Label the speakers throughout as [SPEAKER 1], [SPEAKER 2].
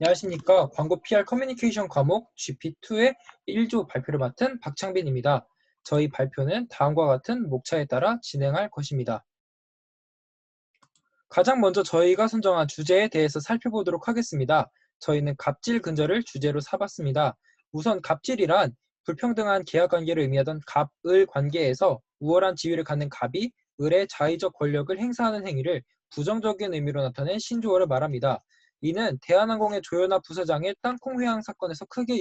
[SPEAKER 1] 안녕하십니까. 광고 PR 커뮤니케이션 과목 GP2의 1조 발표를 맡은 박창빈입니다. 저희 발표는 다음과 같은 목차에 따라 진행할 것입니다. 가장 먼저 저희가 선정한 주제에 대해서 살펴보도록 하겠습니다. 저희는 갑질 근절을 주제로 삼았습니다. 우선 갑질이란 불평등한 계약관계를 의미하던 갑을 관계에서 우월한 지위를 갖는 갑이 을의 자의적 권력을 행사하는 행위를 부정적인 의미로 나타낸 신조어를 말합니다. 이는 대한항공의 조현아 부사장의 땅콩 회항 사건에서 크게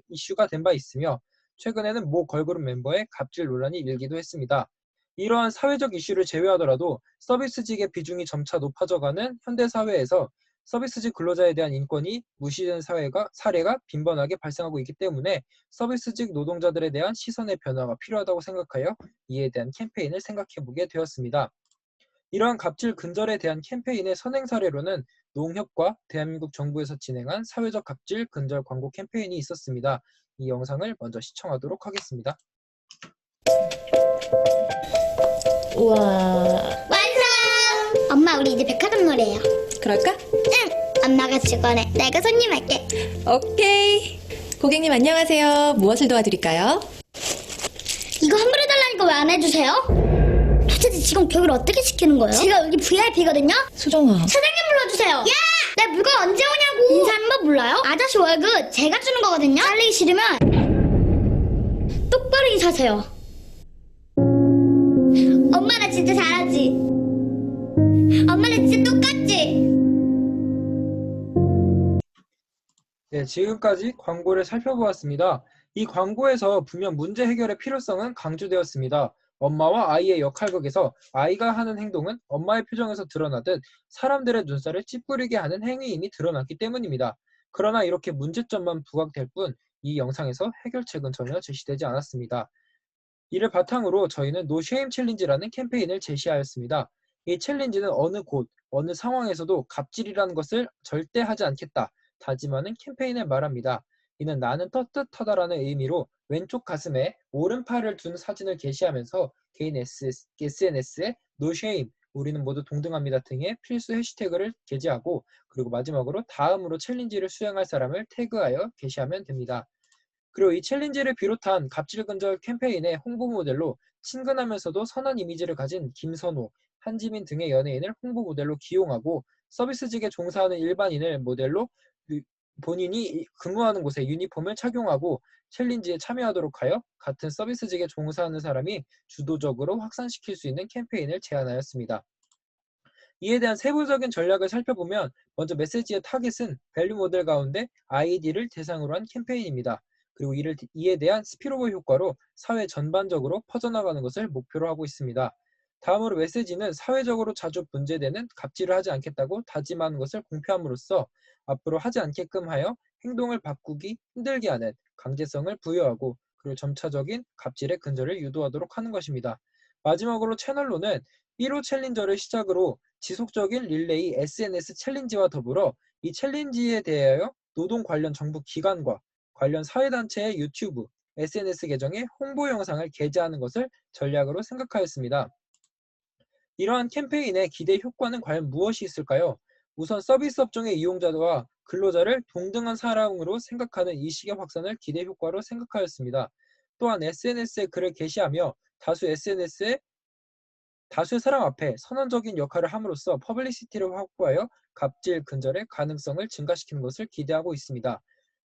[SPEAKER 1] 이슈가 된 바 있으며 최근에는 모 걸그룹 멤버의 갑질 논란이 일기도 했습니다. 이러한 사회적 이슈를 제외하더라도 서비스직의 비중이 점차 높아져가는 현대사회에서 서비스직 근로자에 대한 인권이 무시되는 사례가 빈번하게 발생하고 있기 때문에 서비스직 노동자들에 대한 시선의 변화가 필요하다고 생각하여 이에 대한 캠페인을 생각해보게 되었습니다. 이러한 갑질 근절에 대한 캠페인의 선행 사례로는 농협과 대한민국 정부에서 진행한 사회적 갑질 근절 광고 캠페인이 있었습니다. 이 영상을 먼저 시청하도록 하겠습니다.
[SPEAKER 2] 우와.
[SPEAKER 3] 완성! 엄마, 우리 이제 백화점 놀이에요.
[SPEAKER 2] 그럴까?
[SPEAKER 3] 응! 엄마가 직원해. 내가 손님 할게.
[SPEAKER 2] 오케이. 고객님 안녕하세요. 무엇을 도와드릴까요?
[SPEAKER 3] 이거 환불해달라니까 왜 안 해주세요? 도대체 직원 교육을 어떻게 시키는 거예요? 제가 여기 VIP거든요?
[SPEAKER 2] 수정아.
[SPEAKER 3] 사장님 불러주세요. 야! 내 물건 언제 오냐고! 인사하는 법 몰라요? 아저씨 월급 제가 주는 거거든요? 잘리기 싫으면 똑바로 인사하세요. 엄마 나 진짜 잘하지? 엄마 나 진짜 똑같지?
[SPEAKER 1] 네, 지금까지 광고를 살펴보았습니다. 이 광고에서 분명 문제 해결의 필요성은 강조되었습니다. 엄마와 아이의 역할극에서 아이가 하는 행동은 엄마의 표정에서 드러나듯 사람들의 눈살을 찌푸리게 하는 행위임이 드러났기 때문입니다. 그러나 이렇게 문제점만 부각될 뿐 이 영상에서 해결책은 전혀 제시되지 않았습니다. 이를 바탕으로 저희는 노쉐임 챌린지라는 캠페인을 제시하였습니다. 이 챌린지는 어느 곳, 어느 상황에서도 갑질이라는 것을 절대 하지 않겠다 다짐하는 캠페인을 말합니다. 이는 나는 떳떳하다라는 의미로 왼쪽 가슴에 오른팔을 둔 사진을 게시하면서 개인 SNS에 노쉐임, 우리는 모두 동등합니다 등의 필수 해시태그를 게재하고 그리고 마지막으로 다음으로 챌린지를 수행할 사람을 태그하여 게시하면 됩니다. 그리고 이 챌린지를 비롯한 갑질 근절 캠페인의 홍보 모델로 친근하면서도 선한 이미지를 가진 김선호, 한지민 등의 연예인을 홍보 모델로 기용하고 서비스직에 종사하는 일반인을 모델로 본인이 근무하는 곳에 유니폼을 착용하고 챌린지에 참여하도록 하여 같은 서비스직에 종사하는 사람이 주도적으로 확산시킬 수 있는 캠페인을 제안하였습니다. 이에 대한 세부적인 전략을 살펴보면 먼저 메시지의 타겟은 밸류 모델 가운데 아이디를 대상으로 한 캠페인입니다. 그리고 이에 대한 스피로버 효과로 사회 전반적으로 퍼져나가는 것을 목표로 하고 있습니다. 다음으로 메시지는 사회적으로 자주 문제되는 갑질을 하지 않겠다고 다짐하는 것을 공표함으로써 앞으로 하지 않게끔 하여 행동을 바꾸기 힘들게 하는 강제성을 부여하고 그리고 점차적인 갑질의 근절을 유도하도록 하는 것입니다. 마지막으로 채널로는 1호 챌린저를 시작으로 지속적인 릴레이 SNS 챌린지와 더불어 이 챌린지에 대하여 노동 관련 정부 기관과 관련 사회단체의 유튜브, SNS 계정에 홍보 영상을 게재하는 것을 전략으로 생각하였습니다. 이러한 캠페인의 기대 효과는 과연 무엇이 있을까요? 우선 서비스 업종의 이용자와 근로자를 동등한 사람으로 생각하는 이식의 확산을 기대 효과로 생각하였습니다. 또한 SNS에 글을 게시하며 다수의 사람 앞에 선언적인 역할을 함으로써 퍼블리시티를 확보하여 갑질 근절의 가능성을 증가시키는 것을 기대하고 있습니다.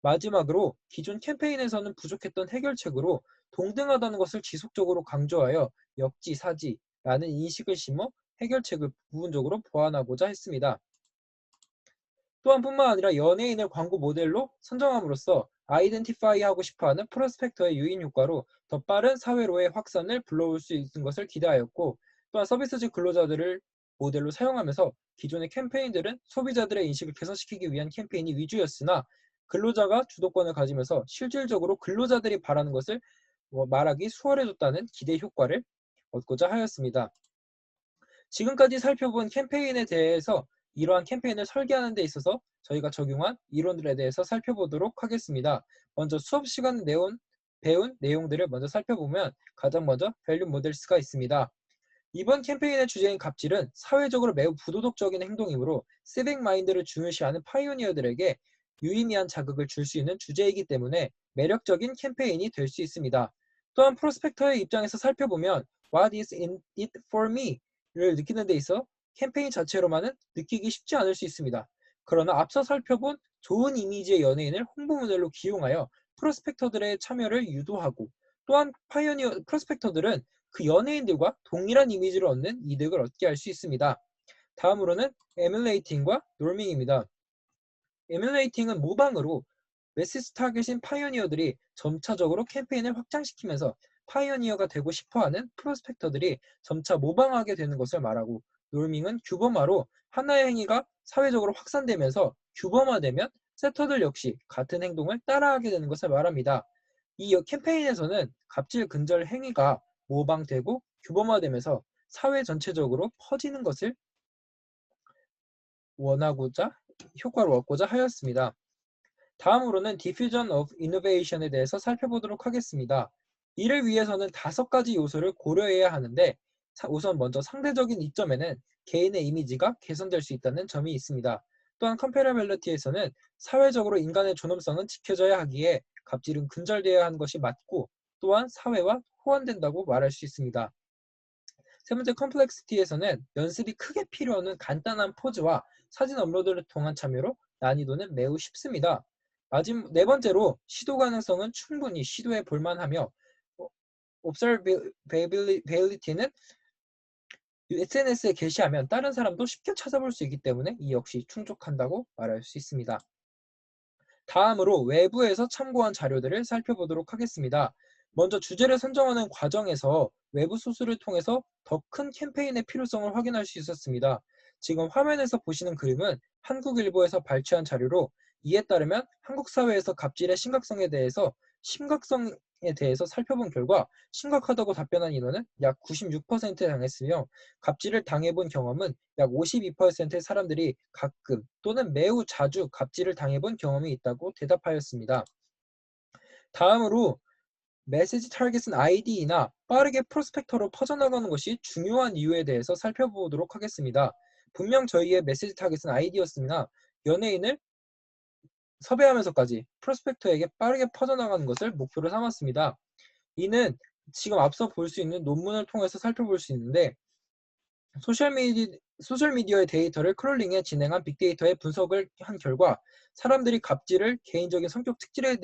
[SPEAKER 1] 마지막으로 기존 캠페인에서는 부족했던 해결책으로 동등하다는 것을 지속적으로 강조하여 역지사지라는 인식을 심어 해결책을 부분적으로 보완하고자 했습니다. 또한 뿐만 아니라 연예인을 광고 모델로 선정함으로써 아이덴티파이하고 싶어하는 프로스펙터의 유인 효과로 더 빠른 사회로의 확산을 불러올 수 있는 것을 기대하였고 또한 서비스직 근로자들을 모델로 사용하면서 기존의 캠페인들은 소비자들의 인식을 개선시키기 위한 캠페인이 위주였으나 근로자가 주도권을 가지면서 실질적으로 근로자들이 바라는 것을 말하기 수월해졌다는 기대 효과를 얻고자 하였습니다. 지금까지 살펴본 캠페인에 대해서 이러한 캠페인을 설계하는 데 있어서 저희가 적용한 이론들에 대해서 살펴보도록 하겠습니다. 먼저 수업 시간에 배운 내용들을 먼저 살펴보면 가장 먼저 밸류 모델스가 있습니다. 이번 캠페인의 주제인 갑질은 사회적으로 매우 부도덕적인 행동이므로 시빅 마인드를 중요시하는 파이오니어들에게 유의미한 자극을 줄 수 있는 주제이기 때문에 매력적인 캠페인이 될 수 있습니다. 또한 프로스펙터의 입장에서 살펴보면 What is in it for me?를 느끼는 데 있어 캠페인 자체로만은 느끼기 쉽지 않을 수 있습니다. 그러나 앞서 살펴본 좋은 이미지의 연예인을 홍보 모델로 기용하여 프로스펙터들의 참여를 유도하고 또한 프로스펙터들은 그 연예인들과 동일한 이미지를 얻는 이득을 얻게 할 수 있습니다. 다음으로는 에뮬레이팅과 노밍입니다. 에뮬레이팅은 모방으로 매시지 타겟인 파이오니어들이 점차적으로 캠페인을 확장시키면서 파이오니어가 되고 싶어하는 프로스펙터들이 점차 모방하게 되는 것을 말하고, 노밍은 규범화로 하나의 행위가 사회적으로 확산되면서 규범화되면 세터들 역시 같은 행동을 따라하게 되는 것을 말합니다. 이 캠페인에서는 갑질 근절 행위가 모방되고 규범화되면서 사회 전체적으로 퍼지는 것을 원하고자 효과를 얻고자 하였습니다. 다음으로는 Diffusion of Innovation에 대해서 살펴보도록 하겠습니다. 이를 위해서는 5가지 요소를 고려해야 하는데, 우선 먼저 상대적인 이점에는 개인의 이미지가 개선될 수 있다는 점이 있습니다. 또한 컴패러빌리티에서는 사회적으로 인간의 존엄성은 지켜져야 하기에 갑질은 근절되어야 하는 것이 맞고, 또한 사회와 호환된다고 말할 수 있습니다. 세 번째 컴플렉시티에서는 연습이 크게 필요 없는 간단한 포즈와 사진 업로드를 통한 참여로 난이도는 매우 쉽습니다. 네 번째로 시도 가능성은 충분히 시도해 볼만하며, observability는 SNS에 게시하면 다른 사람도 쉽게 찾아볼 수 있기 때문에 이 역시 충족한다고 말할 수 있습니다. 다음으로 외부에서 참고한 자료들을 살펴보도록 하겠습니다. 먼저 주제를 선정하는 과정에서 외부 소스를 통해서 더 큰 캠페인의 필요성을 확인할 수 있었습니다. 지금 화면에서 보시는 그림은 한국일보에서 발췌한 자료로, 이에 따르면 한국 사회에서 갑질의 심각성에 대해서 살펴본 결과 심각하다고 답변한 인원은 약 96%에 달했으며, 갑질을 당해본 경험은 약 52%의 사람들이 가끔 또는 매우 자주 갑질을 당해본 경험이 있다고 대답하였습니다. 다음으로 메시지 타겟은 ID나 빠르게 프로스펙터로 퍼져나가는 것이 중요한 이유에 대해서 살펴보도록 하겠습니다. 분명 저희의 메시지 타겟은 ID였으나 연예인을 섭외하면서까지 프로스펙터에게 빠르게 퍼져나가는 것을 목표로 삼았습니다. 이는 지금 앞서 볼 수 있는 논문을 통해서 살펴볼 수 있는데, 소셜미디어의 데이터를 크롤링해 진행한 빅데이터의 분석을 한 결과 사람들이 갑질을 개인적인 성격 특질에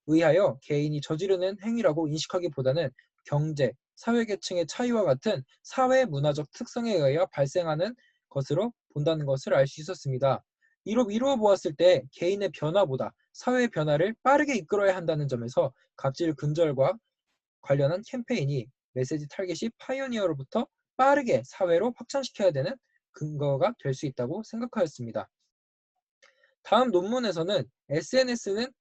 [SPEAKER 1] 의하여 개인이 저지르는 행위라고 인식하기보다는 경제, 사회계층의 차이와 같은 사회 문화적 특성에 의하여 발생하는 것으로 본다는 것을 알 수 있었습니다. 이루어 보았을 때 개인의 변화보다 사회의 변화를 빠르게 이끌어야 한다는 점에서 갑질 근절과 관련한 캠페인이 메시지 타겟이 파이오니어로부터 빠르게 사회로 확장시켜야 되는 근거가 될 수 있다고 생각하였습니다. 다음 논문에서는 SNS는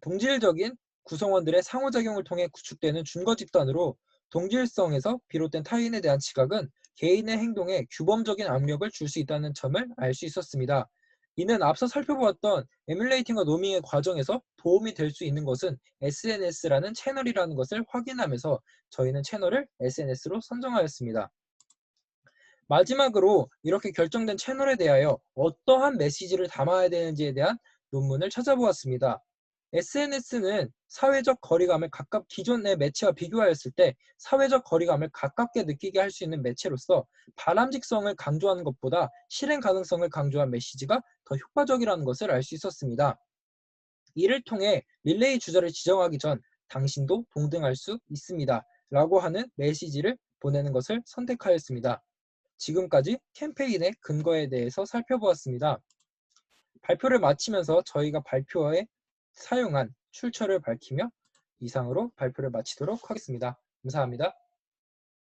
[SPEAKER 1] 동질적인 구성원들의 상호작용을 통해 구축되는 준거 집단으로, 동질성에서 비롯된 타인에 대한 지각은 개인의 행동에 규범적인 압력을 줄 수 있다는 점을 알 수 있었습니다. 이는 앞서 살펴보았던 에뮬레이팅과 노밍의 과정에서 도움이 될 수 있는 것은 SNS라는 채널이라는 것을 확인하면서 저희는 채널을 SNS로 선정하였습니다. 마지막으로 이렇게 결정된 채널에 대하여 어떠한 메시지를 담아야 되는지에 대한 논문을 찾아보았습니다. SNS는 사회적 거리감을 기존의 매체와 비교하였을 때 사회적 거리감을 가깝게 느끼게 할 수 있는 매체로서 바람직성을 강조하는 것보다 실행 가능성을 강조한 메시지가 더 효과적이라는 것을 알 수 있었습니다. 이를 통해 릴레이 주자를 지정하기 전 당신도 동등할 수 있습니다 라고 하는 메시지를 보내는 것을 선택하였습니다. 지금까지 캠페인의 근거에 대해서 살펴보았습니다. 발표를 마치면서 저희가 발표에 사용한 출처를 밝히며 이상으로 발표를 마치도록 하겠습니다. 감사합니다.